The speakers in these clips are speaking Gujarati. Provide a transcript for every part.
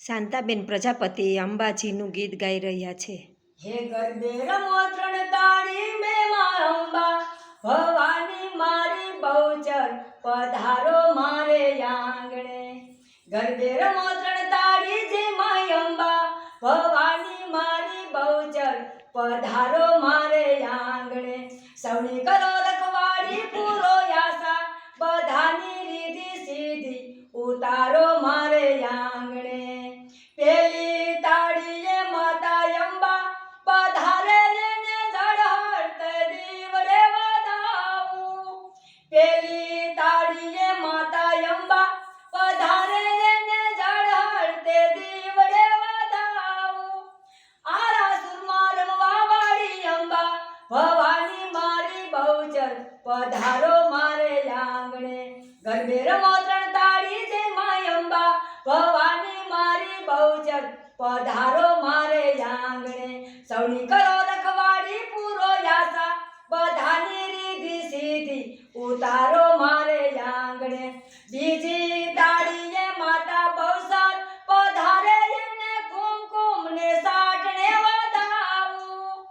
શાંતાબેન પ્રજાપતિ અંબાજીનું ગીત ગાઈ રહ્યા છે. હે ગરબે રમો ત્રણ તાળી મેં અંબા, ભવાની મારી બહુચર પધારો મારે આંગણે. ગરબે રમો ત્રણ તાળી જે માય અંબા, ભવાની મારી બહુચર પધારો મારે આંગણે. સૌની કરો રખવાડી પૂરો આશા, બધાની રીધી સીધી ઉતારો મારે આંગણે. પેલી તાળીએ માતા અંબા પધારે એને ઝળહળ દીવડે વધાવું. પેલી તાળીએ માતા અંબા પધારે એને ઝળહળ દીવડે વધાવું. આરાસુરમાં રમવા વાળી અંબા, ભવાની મારી બહુચર પધારો મારે આંગણે. ગરબે રમો ત્રણ તાળી જે માય અંબા, ભવાની મારી બહુચર પધારો મારે આંગણે. સૌની કરો રખવાડી પૂરો આશા, બધાની રીધી સીધી ઉતારો મારે આંગણે. બીજી તાળીએ માતા બહુચર પધારે એને કુમકુમ ને સાટણે વધાવું.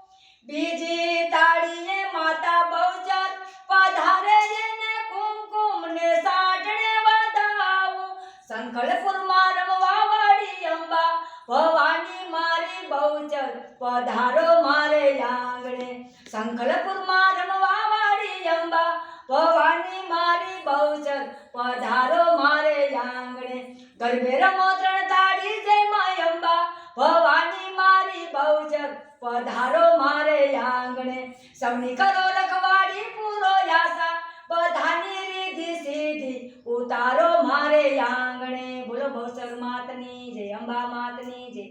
બીજી તાળીએ માતા બહુચર પધારે એને કુમકુમ ને સાટણે વધાવું. સંખલપુરમાં રમવા વાળી અંબા, ભવાની મારી બહુચર પધારો મારે આંગણે. સંખલપુરમાં રમવા વાળી અંબા, ભવાની મારી બહુચર પધારો મારે આંગણે. ગરબે રમો ત્રણ તાળી જય માય અંબા, ભવાની મારી બહુચર પધારો મારે આંગણે. સૌની કરો રખવાડી પૂરો આશા, બધાની રીધી સીધી ઉતારો મારે આંગણે. બોલો બહુચર માતની જય, અંબા માતની જય.